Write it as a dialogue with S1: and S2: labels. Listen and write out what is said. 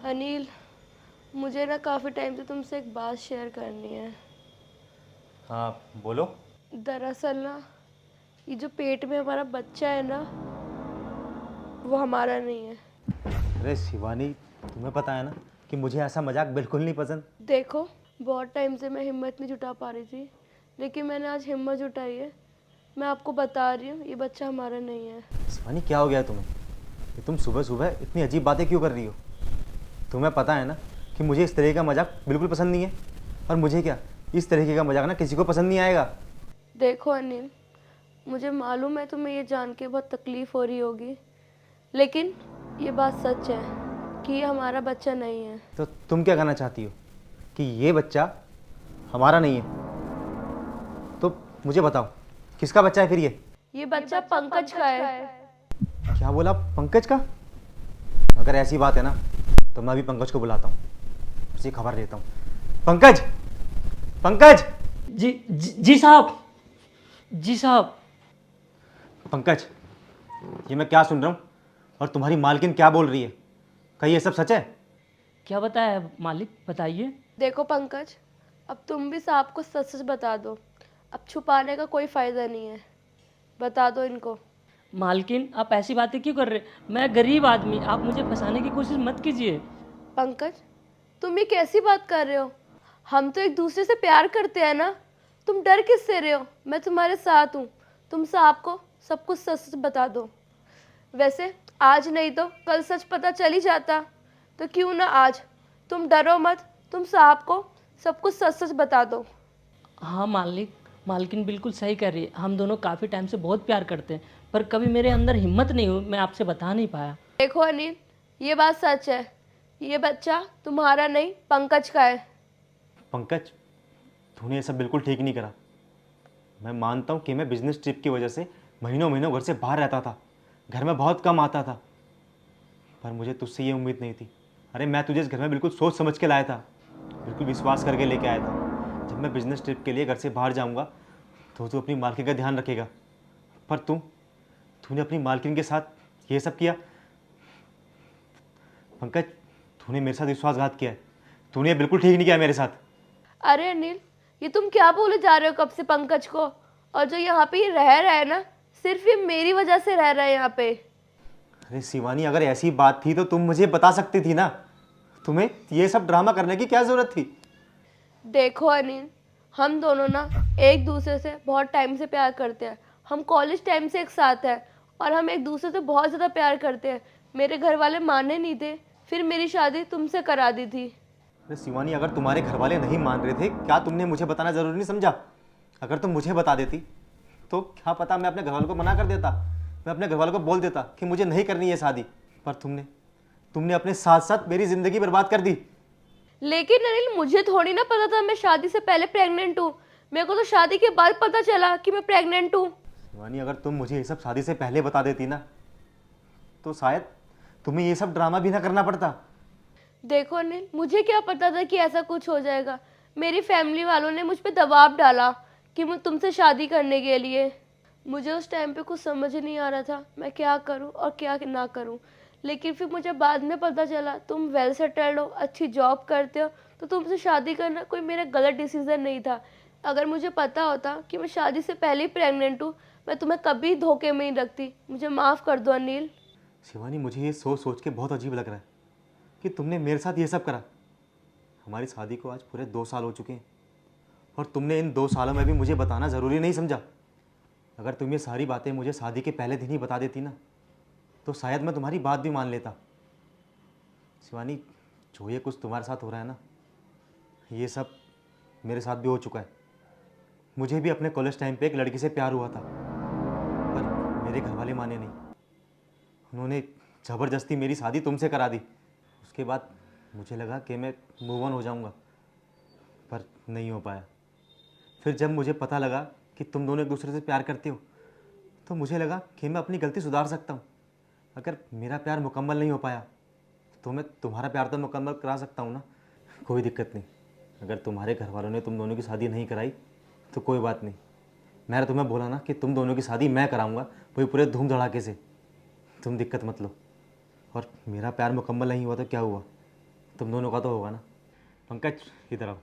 S1: अनिल, मुझे ना काफ़ी टाइम से तुमसे एक बात शेयर करनी है।
S2: हाँ बोलो।
S1: दरअसल ना, ये जो पेट में हमारा बच्चा है ना, वो हमारा नहीं है।
S2: अरे शिवानी, तुम्हें पता है ना कि मुझे ऐसा मजाक बिल्कुल नहीं पसंद।
S1: देखो, बहुत टाइम से मैं हिम्मत नहीं जुटा पा रही थी, लेकिन मैंने आज हिम्मत जुटाई है। मैं आपको बता रही हूँ, ये बच्चा हमारा नहीं है।
S2: शिवानी, क्या हो गया तुम्हें? ये तुम सुबह सुबह इतनी अजीब बातें क्यों कर रही हो? तुम्हें पता है ना कि मुझे इस तरह का मजाक बिल्कुल पसंद नहीं है। और मुझे क्या, इस तरीके का मजाक ना किसी को पसंद नहीं आएगा।
S1: देखो अनिल, मुझे मालूम है तुम्हें ये जान के बहुत तकलीफ़ हो रही होगी, लेकिन ये बात सच है कि ये हमारा बच्चा नहीं है।
S2: तो तुम क्या कहना चाहती हो कि ये बच्चा हमारा नहीं है? तो मुझे बताओ, किसका बच्चा है फिर
S1: ये बच्चा पंकज का है।
S2: क्या बोला, पंकज का? अगर ऐसी बात है ना तो मैं अभी पंकज को बुलाता हूँ, उसे खबर देता हूँ। पंकज! पंकज!
S3: जी साहब। जी साहब।
S2: पंकज, ये मैं क्या सुन रहा हूँ? और तुम्हारी मालकिन क्या बोल रही है? क्या ये सब सच है?
S3: क्या बताया मालिक, बताइए।
S1: देखो पंकज, अब तुम भी साहब को सच सच बता दो। अब छुपाने का कोई फ़ायदा नहीं है, बता दो इनको।
S3: मालकिन, आप ऐसी बातें क्यों कर रहे? मैं गरीब आदमी, आप मुझे फंसाने की कोशिश मत कीजिए।
S1: पंकज, तुम ये कैसी बात कर रहे हो? हम तो एक दूसरे से प्यार करते हैं ना। तुम डर किससे रहे हो? मैं तुम्हारे साथ हूँ। तुम साहब को सब कुछ सच सच बता दो। वैसे आज नहीं तो कल सच पता चल ही जाता, तो क्यों ना आज। तुम डरो मत, तुम साहब को सब कुछ सच सच बता दो।
S3: हाँ मालिक, मालकिन बिल्कुल सही कह रही है। हम दोनों काफ़ी टाइम से बहुत प्यार करते हैं, पर कभी मेरे अंदर हिम्मत नहीं हुई, मैं आपसे बता नहीं पाया।
S1: देखो अनिल, ये बात सच है। ये बच्चा तुम्हारा नहीं, पंकज का है।
S2: पंकज, तूने ये सब बिल्कुल ठीक नहीं करा। मैं मानता हूँ कि मैं बिजनेस ट्रिप की वजह से महीनों महीनों घर से बाहर रहता था, घर में बहुत कम आता था, पर मुझे तुझसे ये उम्मीद नहीं थी। अरे मैं तुझे इस घर में बिल्कुल सोच समझ के लाया था, बिल्कुल विश्वास करके लेके आया था। जब मैं बिजनेस ट्रिप के लिए घर से बाहर जाऊँगा तो तू अपनी मालकिन का ध्यान रखेगा, पर तूने अपनी मालकिन के साथ ये सब किया। पंकज, तूने मेरे साथ विश्वासघात किया है। तूने ये बिल्कुल ठीक नहीं किया मेरे साथ।
S1: अरे अनिल, ये तुम क्या बोले जा रहे हो कब से पंकज को? और जो यहाँ पे ये रह रहा है ना, सिर्फ ये मेरी वजह से रह रहा है यहाँ पे।
S2: अरे शिवानी, अगर ऐसी बात थी तो तुम मुझे बता सकती थी ना। तुम्हें ये सब ड्रामा करने की क्या ज़रूरत थी?
S1: देखो अनिल, हम दोनों ना एक दूसरे से बहुत टाइम से प्यार करते हैं। हम कॉलेज टाइम से एक साथ हैं, और हम एक दूसरे से बहुत ज़्यादा प्यार करते हैं। मेरे घर वाले माने नहीं थे, फिर मेरी शादी तुमसे करा दी थी।
S2: अरे शिवानी, अगर तुम्हारे घर वाले नहीं मान रहे थे, क्या तुमने मुझे बताना ज़रूरी नहीं समझा? अगर तुम मुझे बता देती तो क्या पता मैं अपने घर वालों को मना कर देता, मैं अपने घर वालों को बोल देता कि मुझे नहीं करनी है शादी। पर तुमने तुमने अपने साथ साथ मेरी ज़िंदगी बर्बाद कर दी।
S1: लेकिन अनिल, मुझे थोड़ी ना पता था मैं शादी से पहले प्रेग्नेंट हूँ। मेरे को तो शादी के बाद पता चला कि मैं प्रेग्नेंट हूँ।
S2: शिवानी, अगर तुम मुझे ये सब शादी से पहले बता देती ना तो शायद तुम्हें ये सब ड्रामा भी ना करना पड़ता।
S1: देखो अनिल, मुझे क्या पता था कि ऐसा कुछ हो जाएगा। मेरी फैमिली वालों ने मुझ पे दबाव डाला कि मैं तुमसे शादी करने के लिए। मुझे उस टाइम पे कुछ समझ ही नहीं आ रहा था मैं क्या करूं और क्या ना करूं। लेकिन फिर मुझे बाद में पता चला तुम वेल सेटल्ड हो, अच्छी जॉब करते हो, तो तुमसे शादी करना कोई मेरा गलत डिसीजन नहीं था। अगर मुझे पता होता कि मैं शादी से पहले ही प्रेग्नेंट हूँ, मैं तुम्हें कभी धोखे में नहीं रखती। मुझे माफ़ कर दो अनिल।
S2: शिवानी, मुझे ये सोच सोच के बहुत अजीब लग रहा है कि तुमने मेरे साथ ये सब करा। हमारी शादी को आज पूरे 2 साल हो चुके हैं, और तुमने इन 2 सालों में भी मुझे बताना ज़रूरी नहीं समझा। अगर तुम ये सारी बातें मुझे शादी के पहले दिन ही बता देती ना तो शायद मैं तुम्हारी बात भी मान लेता। शिवानी, जो ये कुछ तुम्हारे साथ हो रहा है ना, ये सब मेरे साथ भी हो चुका है। मुझे भी अपने कॉलेज टाइम पे एक लड़की से प्यार हुआ था, पर मेरे घर वाले माने नहीं। उन्होंने ज़बरदस्ती मेरी शादी तुमसे करा दी। उसके बाद मुझे लगा कि मैं मूव ऑन हो जाऊंगा, पर नहीं हो पाया। फिर जब मुझे पता लगा कि तुम दोनों एक दूसरे से प्यार करते हो तो मुझे लगा कि मैं अपनी गलती सुधार सकता हूँ। अगर मेरा प्यार मुकम्मल नहीं हो पाया तो मैं तुम्हारा प्यार तो मुकम्मल करा सकता हूँ ना। कोई दिक्कत नहीं, अगर तुम्हारे घर वालों ने तुम दोनों की शादी नहीं कराई तो कोई बात नहीं। मैंने तुम्हें बोला ना कि तुम दोनों की शादी मैं कराऊंगा, वही पूरे धूम धड़ाके से। तुम दिक्कत मत लो। और मेरा प्यार मुकम्मल नहीं हुआ तो क्या हुआ? तुम दोनों का तो होगा ना। पंकज इधर आओ।